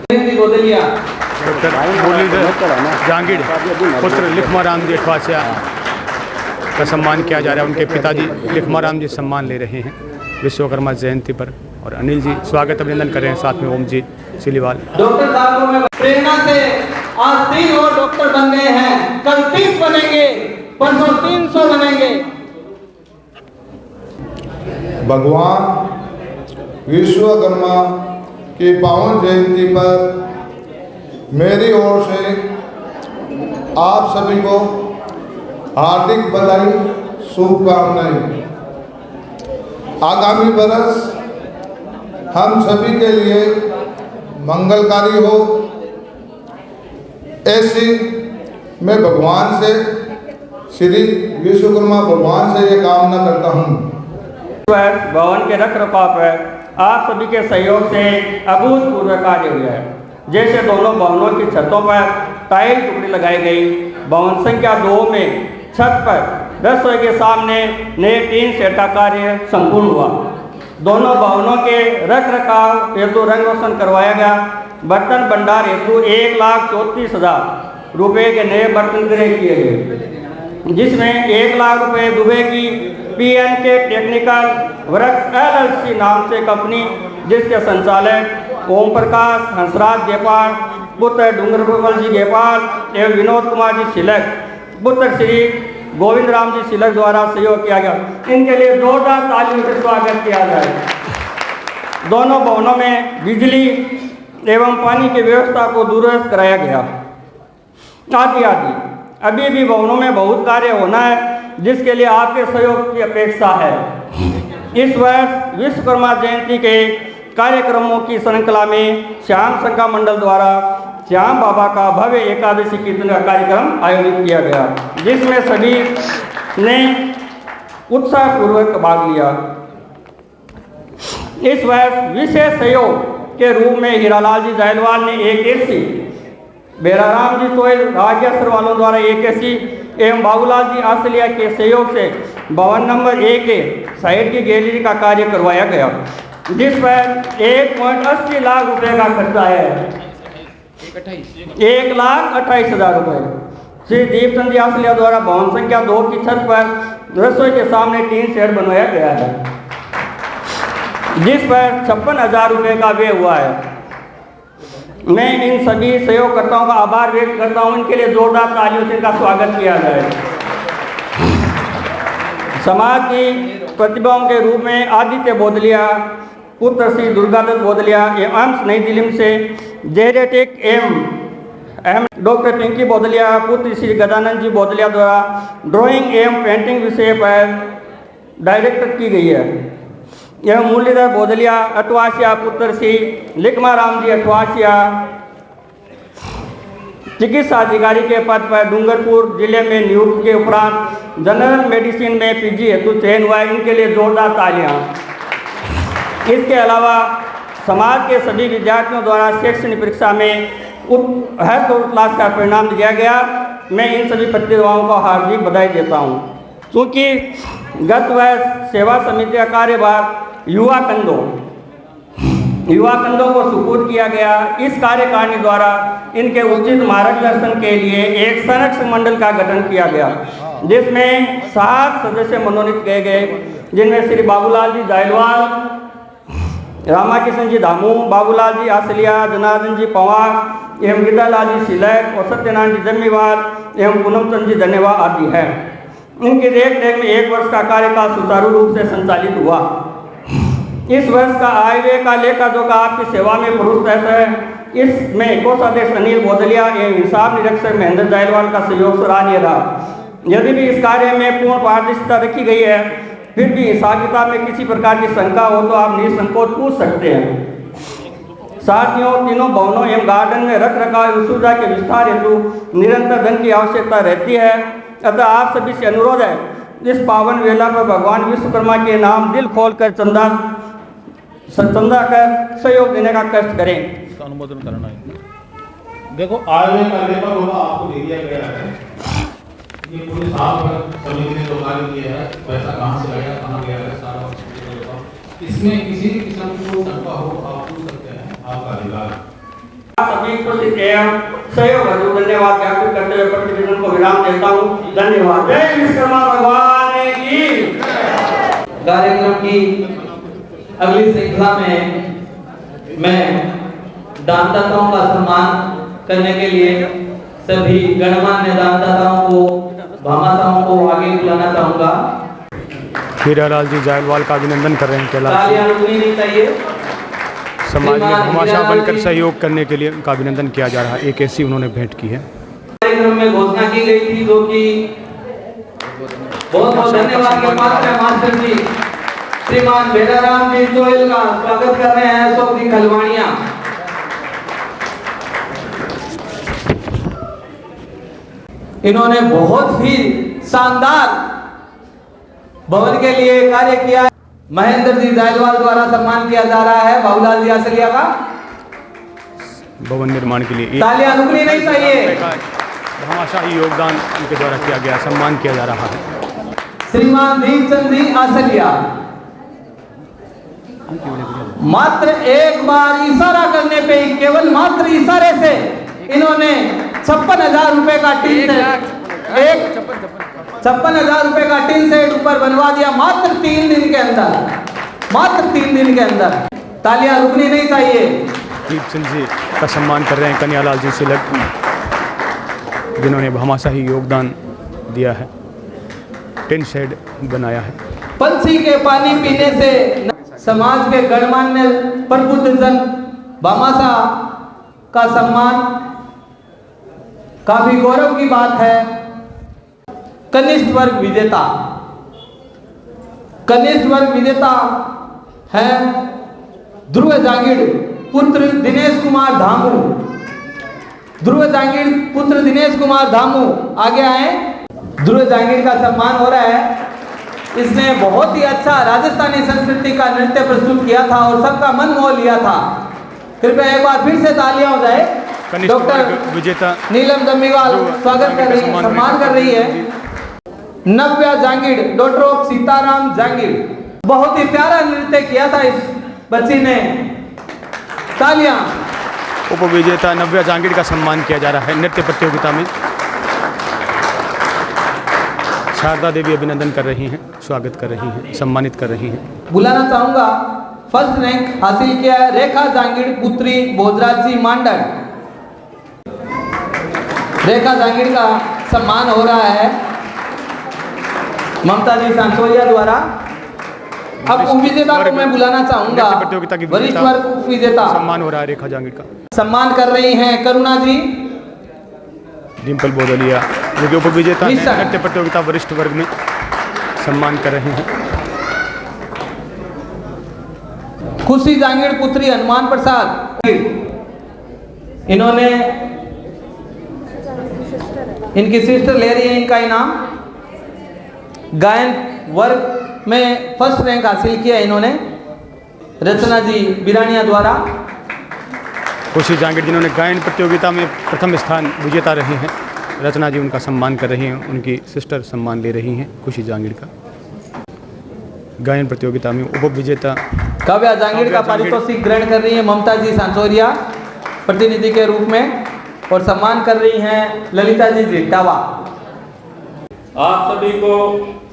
डॉक्टर मुरलीधर जांगड़ पुत्र लिखमा राम जी अठवासिया का सम्मान किया जा रहा है। उनके पिताजी लिखमा राम जी सम्मान ले रहे हैं विश्वकर्मा जयंती पर। और अनिल जी स्वागत अभिनंदन कर रहे हैं। साथ में ओम जी सिलीवाल। डॉक्टर साहब को मैं प्रेरणा से आज 3 और डॉक्टर बन गए हैं, कल 30 बनेंगे, परसों 300 बनेंगे। भगवान विश्वकर्मा की पावन जयंती पर मेरी ओर से आप सभी को हार्दिक बधाई, शुभकामनाएं। आगामी बरस हम सभी के लिए मंगलकारी हो, ऐसी मैं भगवान से, श्री विश्वकर्मा भगवान से ये कामना करता हूँ। भवन के रख रखाव पर आप सभी के सहयोग से अभूतपूर्व कार्य हुआ है। जैसे दोनों भवनों की छतों पर टाइल टुकड़ी लगाई गई, भवन संख्या 2 में छत पर रसोई के सामने नए टीन सेट का कार्य संपूर्ण हुआ। दोनों भवनों के रख रखाव हेतु रंग रोशन करवाया गया। बर्तन भंडार हेतु 1,34,000 रुपये के नए बर्तन क्रय किए गए, जिसमें 1 लाख रुपये दुबई की PNK टेक्निकल वर्क्स LLC नाम से कंपनी, जिसके संचालक ओम प्रकाश हंसराज गेपाल, पुत्र डूंगर गोपाल जी गेपाल एवं विनोद कुमार जी सिलक, पुत्र श्री गोविंद राम जी सिलक द्वारा सहयोग किया गया। इनके लिए जोरदार तालियों से स्वागत किया जाए। दोनों भवनों में बिजली एवं पानी की व्यवस्था को दुरुस्त कराया गया। आदि अभी भी भवनों में बहुत कार्य होना है, जिसके लिए आपके सहयोग की अपेक्षा है। इस वर्ष विश्वकर्मा जयंती के कार्यक्रमों की श्रृंखला में श्याम संघा मंडल द्वारा श्याम बाबा का भव्य एकादशी कीर्तन का कार्यक्रम आयोजित किया गया, जिसमें सभी ने उत्साहपूर्वक भाग लिया। इस वर्ष विशेष सहयोग के रूप में हीरालाल जी जायलवाल ने 81, बेराराम जी तोयल राजेश्वर वालों द्वारा 81 एवं बाबूलाल जी आसलिया के सहयोग से भवन नंबर 1 के साइड की गैलरी का कार्य करवाया गया, जिस पर 1.80 लाख रुपए का खर्चा है। 1,28,000 रुपये। श्री दीपचंद जी आसलिया द्वारा भवन संख्या 2 की छत पर रसोई के सामने टीन शेड बनवाया गया है, जिस पर 56,000 रुपये का व्यय हुआ है। मैं इन सभी सहयोगकर्ताओं का आभार व्यक्त करता हूं। इनके लिए जोरदार तालियों से इनका स्वागत किया जाए। समाज की प्रतिभाओं के रूप में आदित्य बोदलिया, पुत्र श्री दुर्गादत्त बोदलिया एवं एम्स नई दिल्ली से जेनेटिक एवं डॉक्टर पिंकी बोदलिया, पुत्र श्री गजानंद जी बोदलिया द्वारा ड्राइंग एवं पेंटिंग विषय पर डायरेक्टर की गई है। एवं मुरलीधर बोदलिया अठवासिया, पुत्र श्री लिखमा राम जी अठवासिया, चिकित्सा अधिकारी के पद पर डूंगरपुर जिले में नियुक्त के उपरांत जनरल मेडिसिन में PG हेतु चयन हुआ। इनके लिए जोरदार तालियां। इसके अलावा समाज के सभी विद्यार्थियों द्वारा शैक्षणिक परीक्षा में हर क्लास का परिणाम दिया गया। मैं इन सभी प्रतिभाओं को हार्दिक बधाई देता हूं। चूँकि गत वर्ष सेवा समिति का कार्यभार युवा कंधों को सुपुर्द किया गया। इस कार्यकारिणी द्वारा इनके उचित मार्गदर्शन के लिए एक संरक्षक मंडल का गठन किया गया, जिसमें 7 सदस्य मनोनीत किए गए, जिनमें श्री बाबूलाल जी जायलवाल, रामाकिशन जी धामू, बाबूलाल जी आसलिया, जनार्दन जी पवार एवं गिरधालाल जी सिलक और सत्यनारायण जी जम्मीवाल एवं पूनम चंद जी धन्यवाद आदि है। इनकी देख में 1 वर्ष का कार्यकाल सुचारू रूप से संचालित हुआ। इस वर्ष का आय व्यय का लेखा जोखा आपकी सेवा में पुरुष रहता है। इसमें कोषाध्यक्ष अनिल बोदलिया एवं हिसाब निरीक्षक महेंद्र जायलवाल का सहयोग सराहनीय रहा। यदि भी इस कार्य में पूर्ण पारदर्शिता रखी गई है, फिर भी हिसाब किताब में किसी प्रकार की शंका हो तो आप निसंकोच पूछ सकते हैं। साथियों, तीनों भवनों एवं गार्डन में रख रखाव एवं सुविधा के विस्तार हेतु निरंतर धन की आवश्यकता रहती है। अतः आप सभी से अनुरोध है, इस पावन वेला पर भगवान विश्वकर्मा के नाम दिल खोल कर चंदा कर सहयोग देने का कष्ट करें। इसका अनुमोदन करना है। देखो, आय का लेखा जोखा आपको दे दिया गया है। ये पूरे साल भर समिति ने जो कार्य किया है, पैसा कहाँ से आया, कहाँ गया है, सारा इसमें किसी भी किस्म की कोई शंका हो आप पूछ सकते हैं, आपका अधिकार। सभी को सहयोग हेतु धन्यवाद ज्ञापित करते हुए प्रतिवेदन को विराम देता हूँ। धन्यवाद। जय विश्वकर्मा भगवान की। कार्यक्रम की अगली श्रृंखला में मैं दानदाताओं का सम्मान करने के लिए सभी गणमान्य दानदाताओं को, भामाशाहों को आगे बुलाना चाहूँगा। हीरालाल जी जायलवाल का अभिनंदन कर रहे हैं। तालियां रुकनी नहीं चाहिए। समाज में भामाशाह बनकर सहयोग करने के लिए उनका अभिनंदन किया जा रहा है। एक ऐसी उन्होंने भेंट की है। कार्यक्रम में घोषणा की गई थी, जो कि बहुत बहुत धन्यवाद के पात्र है मास्टर जी श्रीमान बेलाराम जी चोयल का स्वागत कर रहे हैं अशोक जी खलवाणिया। इन्होंने बहुत ही शानदार भवन के लिए कार्य किया है। महेंद्र जी जायलवाल द्वारा सम्मान किया जा रहा है बाबूलाल जी आसलिया का भवन निर्माण के लिए। तालियां रुकनी नहीं चाहिए। भामाशाही योगदान उनके द्वारा किया गया, सम्मान किया जा रहा है। श्रीमान दीपचंद जी आसलिया मात्र एक बार इशारा करने पे, केवल मात्र इशारे से इन्होंने 56,000 रुपए का टीन सेट, 56,000 रुपए का टीन सेट ऊपर बनवा दिया मात्र 3 दिन के अंदर, मात्र 3 दिन के अंदर। तालियां रुकनी नहीं चाहिए। दीपचंद जी का सम्मान कर रहे हैं कन्यालाल जी सिलक, जिन्होंने भामाशाही योगदान दिया है, टिन शेड बनाया है। पंछी के पानी पीने से समाज के गणमान्य प्रबुद्धजन भामाशाह का सम्मान काफी गौरव की बात है। कनिष्ठ वर्ग विजेता, कनिष्ठ वर्ग विजेता है ध्रुव जांगीड़ पुत्र दिनेश कुमार धामू। ध्रुव जांगीड़ पुत्र दिनेश कुमार धामू आगे आए। ध्रुव जांगीड़ का सम्मान हो रहा है। इसने बहुत ही अच्छा राजस्थानी संस्कृति का नृत्य प्रस्तुत किया था और सबका मन मोह लिया था। कृपया एक बार फिर से तालियां हो जाए। डॉक्टर विजेता नीलम दम्मीवाल स्वागत कर रही है, सम्मान कर रही है। नव्या जांगीड़ डॉटर ऑफ सीताराम जांगीड़, बहुत ही प्यारा नृत्य किया था इस बच्ची ने। तालियां। उप विजेता नव्या जांगीड़ का सम्मान किया जा रहा है नृत्य प्रतियोगिता में। शारदा देवी अभिनंदन कर रही हैं, स्वागत कर रही हैं, सम्मानित कर रही हैं। बुलाना चाहूंगा, फर्स्ट रैंक हासिल किया है रेखा जांगीड़ पुत्री भोजराज जी मांडर। रेखा जांगीड़ का सम्मान हो रहा है ममता जी सांसोरिया द्वारा। अब उपविजेता को मैं बुलाना चाहूंगा, वरिष्ठ वर्ग उपविजेता सम्मान हो रहा है रेखा जांगीड़ का। हैं। कर रही हैं करुणा जी डिम्पल बोदलिया, जो कि उप विजेता नृत्य प्रतियोगिता वरिष्ठ वर्ग में सम्मान कर रहे हैं। खुशी जांगीड़ पुत्री हनुमान प्रसाद, इन्होंने इनकी सिस्टर ले रही है इनका इनाम। गायन वर्ग में फर्स्ट रैंक हासिल किया इन्होंने रचना जी बिरानिया द्वारा। खुशी जांगीड़ जिन्होंने गायन प्रतियोगिता में प्रथम स्थान विजेता रहे हैं, रचना जी उनका सम्मान कर रही हैं, उनकी सिस्टर सम्मान ले रही हैं खुशी जांगीड़ का। गायन प्रतियोगिता में उप विजेता काव्या जांगीड़ का पारितोषिक ग्रहण कर रही है ममता जी सांसोरिया प्रतिनिधि के रूप में, और सम्मान कर रही हैं ललिता जी जिटावा। आप सभी को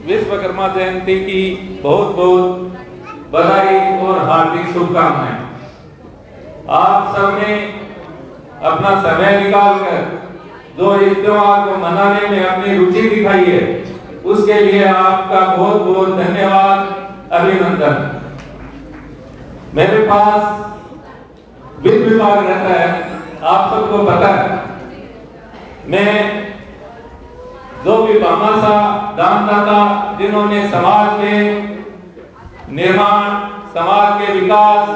विश्वकर्मा जयंती की बहुत बहुत बधाई और हार्दिक शुभकामनाएं। आप सबने अपना समय निकालकर जो इस त्योहार को मनाने में अपनी रुचि दिखाई है, उसके लिए आपका बहुत बहुत धन्यवाद, अभिनंदन। मेरे पास वित्त विभाग रहता है, आप सबको पता है। मैं जो भी भामाशाह दानदाता जिन्होंने समाज के निर्माण, समाज के विकास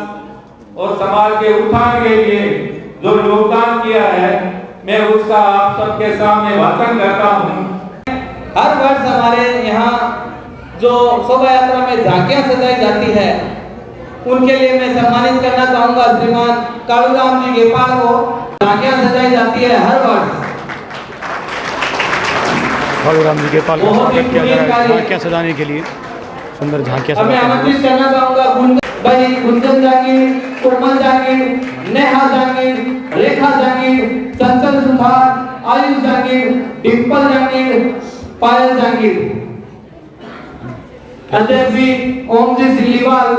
और समाज के उत्थान के लिए जो योगदान किया है, मैं उसका आप सबके सामने वाचन करता हूँ। हर वर्ष हमारे यहाँ जो शोभा यात्रा में झांकियाँ सजाई जाती है, उनके लिए मैं सम्मानित करना चाहूँगा श्रीमान कालूराम जी गेपाल को। झांकियाँ सजाई जाती है हर वर्ष। कालूराम जी गेपाल को स्वागत किया जा रहा है झांकियाँ सजाने के लिए, सुंदर झांकियाँ। मैं आमंत्रित करना चाहूँगा गुंजन जांगीड़, कोमल जांगीड़, नेहा जांगीड़, रेखा जांगीड़, चंचल सुथार, आयुष जांगीड़, डिम्पल जांगीड़, पायल जांगीड़। अजय जी, ओम जी सिल्लीवाल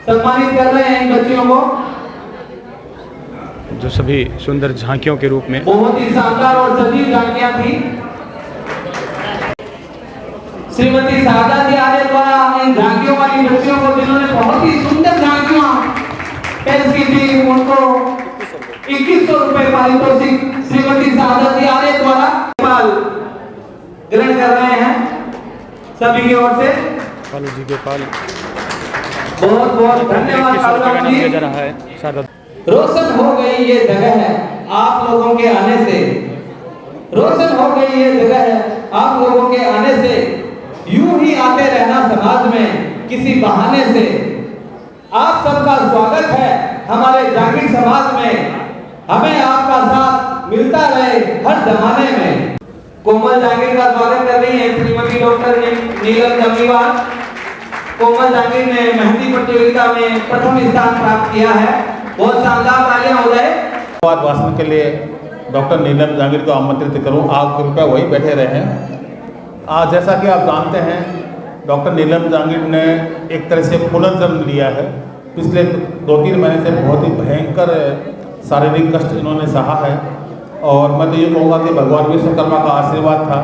सम्मानित कर रहे हैं इन बच्चियों को। जो सभी सुंदर झांकियों के रूप में बहुत ही शानदार और सजीव झांकियां थी। श्रीमती शारदा जी आर्य द्वारा इन झांकियों वाली बच्चियों को जिन्होंने बहुत ही सुंदर झांकियां पेश की थी, उनको 2100 रुपए पारितोषिक श्रीमती शारदा जी आर्य द्वारा ग्रहण कर रहे हैं सभी की ओर से। कालू जी के पाल बहुत बहुत धन्यवाद कालू जी। जा रहा है शारदा। रोशन हो गई ये जगह है आप लोगों के आने से, रोशन हो गई ये जगह है आप लोगों के आने से, यूं ही आते रहना समाज में किसी बहाने से। आप सबका स्वागत है हमारे जागीर समाज में, हमें आपका साथ मिलता रहे हर जमाने में। कोमल जागीर का स्वागत कर रही है श्रीमती डॉक्टर नीलम जमीवाल। कोमल जागीर ने मेहंदी प्रतियोगिता में प्रथम स्थान प्राप्त किया है। बहुत शानदार तालियां हो जाए। धन्यवाद भाषण के लिए डॉक्टर नीलम जागीर को आमंत्रित करूं। आप कृपया वही बैठे रहे हैं। आज जैसा कि आप जानते हैं डॉक्टर नीलम जागीर ने एक तरह से पुनर्जन्म लिया है। पिछले 2-3 महीने से बहुत ही भयंकर शारीरिक कष्ट इन्होंने सहा है और मैं तो ये कहूँगा कि भगवान विश्वकर्मा का आशीर्वाद था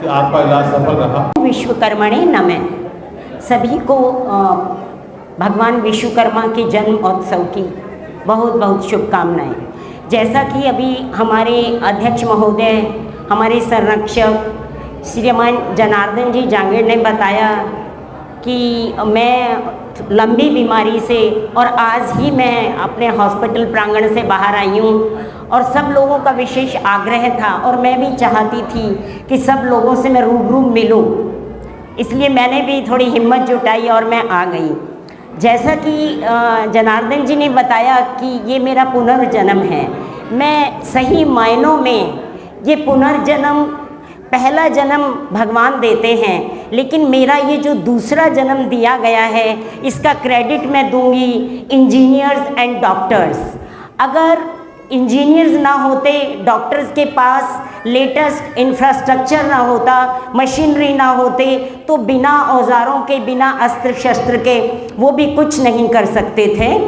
कि आपका इलाज सफल रहा। विश्वकर्मणे नमः। सभी को भगवान विश्वकर्मा के जन्म उत्सव की बहुत बहुत शुभकामनाएं। जैसा कि अभी हमारे अध्यक्ष महोदय, हमारे संरक्षक श्रीमान जनार्दन जी जांगीड़ ने बताया कि मैं लंबी बीमारी से और आज ही मैं अपने हॉस्पिटल प्रांगण से बाहर आई हूँ और सब लोगों का विशेष आग्रह था और मैं भी चाहती थी कि सब लोगों से मैं रूबरू मिलूं, इसलिए मैंने भी थोड़ी हिम्मत जुटाई और मैं आ गई। जैसा कि जनार्दन जी ने बताया कि ये मेरा पुनर्जन्म है, मैं सही मायनों में ये पुनर्जन्म, पहला जन्म भगवान देते हैं, लेकिन मेरा ये जो दूसरा जन्म दिया गया है इसका क्रेडिट मैं दूंगी इंजीनियर्स एंड डॉक्टर्स। अगर इंजीनियर्स ना होते, डॉक्टर्स के पास लेटेस्ट इंफ्रास्ट्रक्चर ना होता, मशीनरी ना होते, तो बिना औजारों के, बिना अस्त्र शस्त्र के वो भी कुछ नहीं कर सकते थे।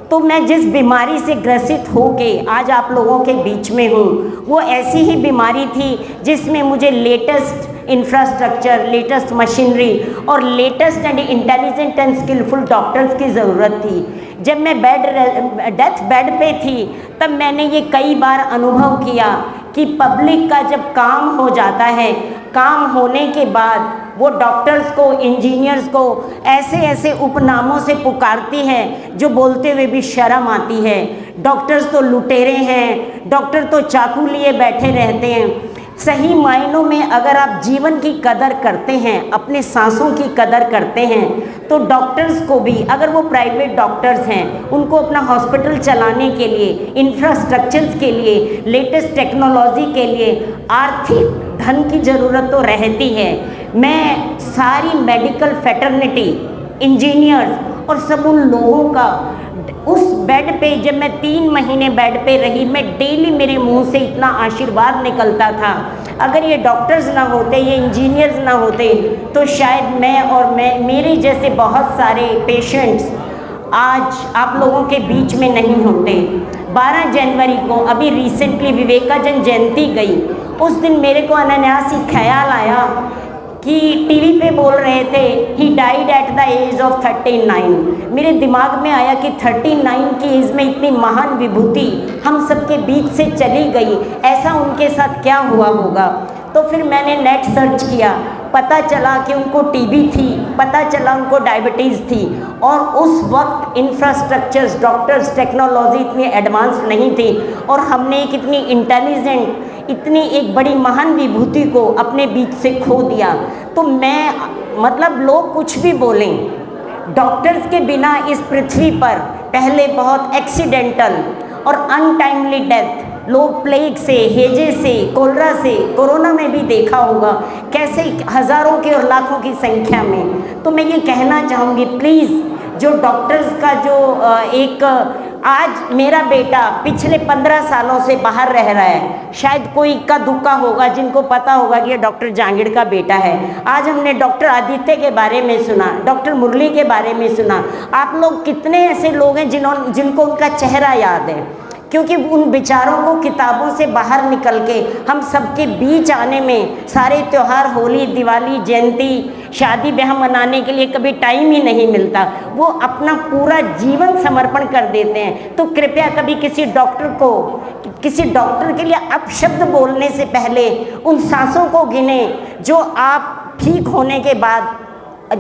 तो मैं जिस बीमारी से ग्रसित होके आज आप लोगों के बीच में हूँ, वो ऐसी ही बीमारी थी जिसमें मुझे लेटेस्ट इंफ्रास्ट्रक्चर, लेटेस्ट मशीनरी और latest and intelligent and skilful doctors की ज़रूरत थी। जब मैं डेथ बेड पे थी तब मैंने ये कई बार अनुभव किया कि पब्लिक का जब काम हो जाता है, काम होने के बाद वो डॉक्टर्स को, इंजीनियर्स को ऐसे ऐसे उपनामों से पुकारती है जो बोलते हुए भी शर्म आती है। डॉक्टर्स तो लुटेरे हैं, डॉक्टर तो चाकू लिए बैठे रहते हैं। सही मायनों में अगर आप जीवन की कदर करते हैं, अपने सांसों की कदर करते हैं, तो डॉक्टर्स को भी, अगर वो प्राइवेट डॉक्टर्स हैं, उनको अपना हॉस्पिटल चलाने के लिए, इंफ्रास्ट्रक्चर्स के लिए, लेटेस्ट टेक्नोलॉजी के लिए आर्थिक धन की ज़रूरत तो रहती है। मैं सारी मेडिकल फैटर्निटी, इंजीनियर्स और सब उन लोगों का उस बेड पे, जब मैं 3 महीने बेड पे रही, मैं डेली मेरे मुंह से इतना आशीर्वाद निकलता था। अगर ये डॉक्टर्स ना होते, ये इंजीनियर्स ना होते, तो शायद मैं और मेरे जैसे बहुत सारे पेशेंट्स आज आप लोगों के बीच में नहीं होते। 12 जनवरी को अभी रिसेंटली विवेकानंद जयंती गई, उस दिन मेरे को अनायास ही ख्याल आया कि टीवी पे बोल रहे थे he died at the age of 39। मेरे दिमाग में आया कि 39 की एज में इतनी महान विभूति हम सबके बीच से चली गई, ऐसा उनके साथ क्या हुआ होगा। तो फिर मैंने नेट सर्च किया, पता चला कि उनको टीबी थी, पता चला उनको डायबिटीज़ थी और उस वक्त इंफ्रास्ट्रक्चर्स, डॉक्टर्स, टेक्नोलॉजी इतनी एडवांस नहीं थी और हमने एक इतनी इंटेलिजेंट, इतनी एक बड़ी महान विभूति को अपने बीच से खो दिया। तो मैं, मतलब लोग कुछ भी बोलें, डॉक्टर्स के बिना इस पृथ्वी पर पहले बहुत एक्सीडेंटल और अनटाइमली डेथ लोग प्लेग से, हेजे से, कोलरा से, कोरोना में भी देखा होगा कैसे हज़ारों की और लाखों की संख्या में। तो मैं ये कहना चाहूँगी, प्लीज़ जो डॉक्टर्स का जो एक, आज मेरा बेटा पिछले 15 सालों से बाहर रह रहा है, शायद कोई इक्का दुक्का होगा जिनको पता होगा कि ये डॉक्टर जांगीड़ का बेटा है। आज हमने डॉक्टर आदित्य के बारे में सुना, डॉक्टर मुरली के बारे में सुना। आप लोग कितने ऐसे लोग हैं जिनको उनका चेहरा याद है, क्योंकि उन विचारों को किताबों से बाहर निकल के हम सबके बीच आने में, सारे त्यौहार, होली, दिवाली, जयंती, शादी ब्याह मनाने के लिए कभी टाइम ही नहीं मिलता। वो अपना पूरा जीवन समर्पण कर देते हैं। तो कृपया कभी किसी डॉक्टर के लिए अपशब्द बोलने से पहले उन सांसों को गिने जो आप ठीक होने के बाद,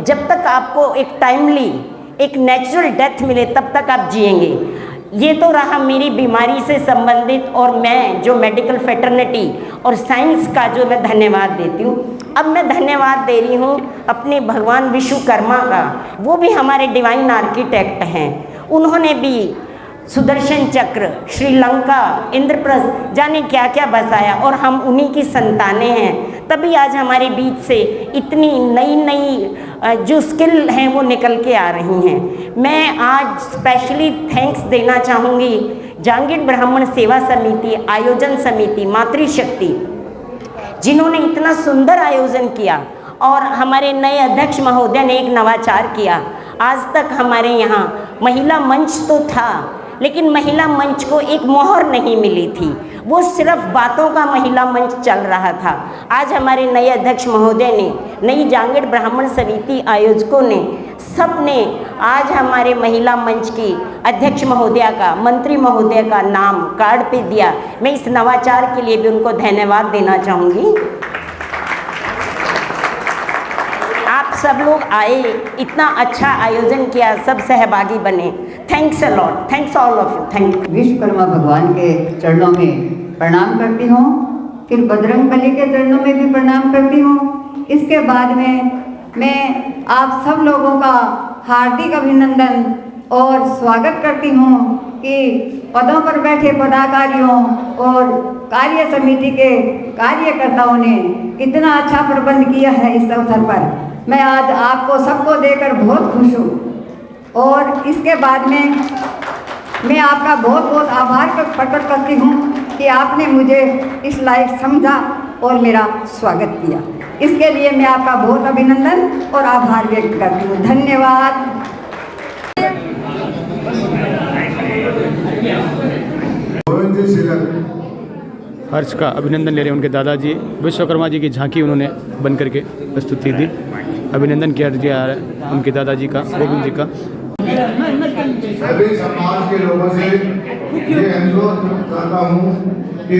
जब तक आपको एक टाइमली, एक नेचुरल डेथ मिले तब तक आप जिएंगे। ये तो रहा मेरी बीमारी से संबंधित, और मैं जो मेडिकल फेटर्निटी और साइंस का जो मैं धन्यवाद देती हूँ। अब मैं धन्यवाद दे रही हूँ अपने भगवान विश्वकर्मा का। वो भी हमारे डिवाइन आर्किटेक्ट हैं। उन्होंने भी सुदर्शन चक्र, श्रीलंका, इंद्रप्रस्थ, जाने क्या क्या बसाया, और हम उन्हीं की संतानें हैं। तभी आज हमारे बीच से इतनी नई नई जो स्किल हैं वो निकल के आ रही हैं। मैं आज स्पेशली थैंक्स देना चाहूँगी जांगीड़ ब्राह्मण सेवा समिति, आयोजन समिति, मातृशक्ति, जिन्होंने इतना सुंदर आयोजन किया, और हमारे नए अध्यक्ष महोदय ने एक नवाचार किया। आज तक हमारे यहाँ महिला मंच तो था, लेकिन महिला मंच को एक मोहर नहीं मिली थी। वो सिर्फ बातों का महिला मंच चल रहा था। आज हमारे नए अध्यक्ष महोदय ने, नई जांगीड़ ब्राह्मण समिति आयोजकों ने, सब ने आज हमारे महिला मंच की अध्यक्ष महोदया का, मंत्री महोदय का नाम कार्ड पे दिया। मैं इस नवाचार के लिए भी उनको धन्यवाद देना चाहूँगी। आप सब लोग आए, इतना अच्छा आयोजन किया, सब सहभागी बने। Thanks a lot, thanks all of you, thank you. Vishwakarma भगवान के चरणों में प्रणाम करती हूँ, फिर बजरंगबली के चरणों में भी प्रणाम करती हूँ। इसके बाद में मैं आप सब लोगों का हार्दिक अभिनंदन और स्वागत करती हूँ कि पदों पर बैठे पदाधिकारियों और कार्य समिति के कार्यकर्ताओं ने कितना अच्छा प्रबंध किया है। इस अवसर पर मैं आज आपको सबको देकर बहुत खुश हूँ, और इसके बाद में मैं आपका बहुत बहुत आभार प्रकट करती हूँ कि आपने मुझे इस लायक समझा और मेरा स्वागत किया। इसके लिए मैं आपका बहुत अभिनंदन और आभार व्यक्त करती हूँ। धन्यवाद। हर्ष का अभिनंदन ले रहे हैं उनके दादाजी विश्वकर्मा जी की झांकी उन्होंने बन करके प्रस्तुति दी। अभिनंदन किया जा रहा है उनके दादाजी का, गोविंद जी का। सभी समाज के लोगों से ये अनुरोध करता हूँ कि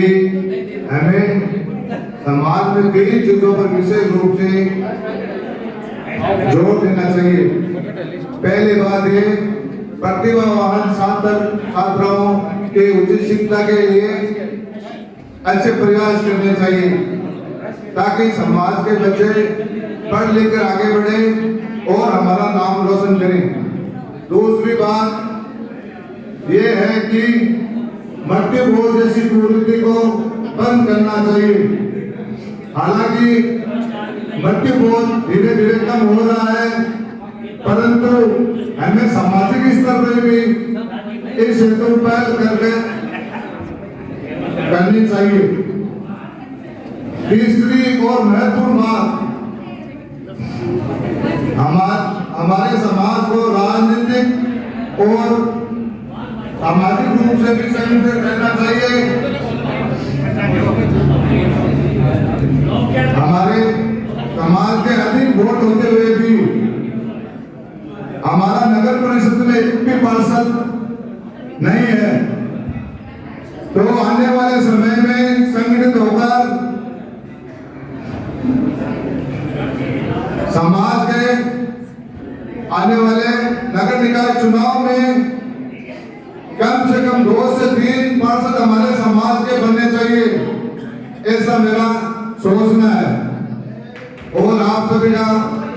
हमें समाज में 3 चीजों पर विशेष रूप से जोर देना चाहिए। पहली बात ये, प्रतिभावान छात्राओं के उचित शिक्षा के लिए अच्छे प्रयास करने चाहिए, ताकि समाज के बच्चे पढ़ लिख कर आगे बढ़े और हमारा नाम रोशन करें। दूसरी बात ये है कि मृत्यु भोज जैसी प्रवृत्ति को बंद करना चाहिए। हालांकि मृत्यु भोज धीरे धीरे कम हो रहा है, परंतु हमें सामाजिक स्तर पर भी इस हेतु पहल करनी चाहिए। तीसरी और महत्वपूर्ण बात, हमारे समाज को राजनीतिक और सामाजिक रूप से भी संगठित रहना चाहिए। हमारे समाज के अधिक वोट होते हुए भी हमारा नगर परिषद में एक भी पार्षद नहीं है, तो आने वाले समय में संगठित होकर समाज के आने वाले नगर निकाय चुनाव में कम से कम 2 से 3 पार्षद हमारे समाज के बनने चाहिए, ऐसा मेरा सोचना है। और आप सभी का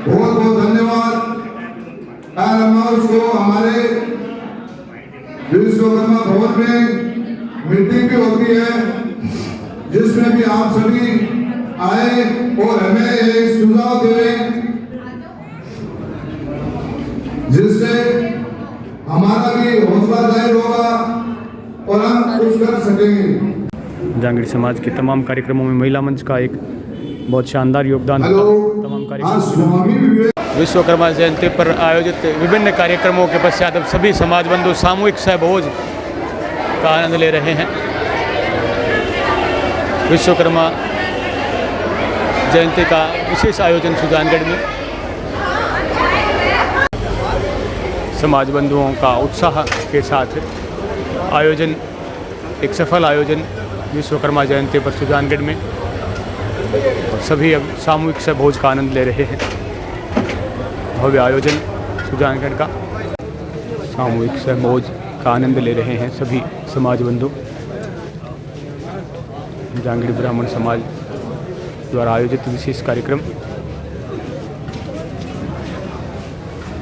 बहुत बहुत धन्यवाद। को हमारे विश्वकर्मा भवन में मीटिंग भी होती है, जिसमें भी आप सभी आए और हमें एक सुझाव दें, जिससे हमारा भी हौसला जाहिर होगा और हम कुछ कर सकेंगे। जांगीड़ समाज के तमाम कार्यक्रमों में महिला मंच का एक बहुत शानदार योगदान तमाम कार्यक्रमों। विश्वकर्मा जयंती पर आयोजित विभिन्न कार्यक्रमों के पश्चात अब सभी समाज बंधु सामूहिक सहभोज का आनंद ले रहे हैं। विश्वकर्मा जयंती का विशेष आयोजन सुजानगढ़ में समाज बंधुओं का उत्साह के साथ आयोजन, एक सफल आयोजन विश्वकर्मा जयंती पर सुजानगढ़ में, और सभी अब सामूहिक से भोज का आनंद ले रहे हैं। भव्य आयोजन सुजानगढ़ का, सामूहिक से भोज का आनंद ले रहे हैं सभी समाज बंधु। जांगड़ी ब्राह्मण समाज द्वारा आयोजित विशेष कार्यक्रम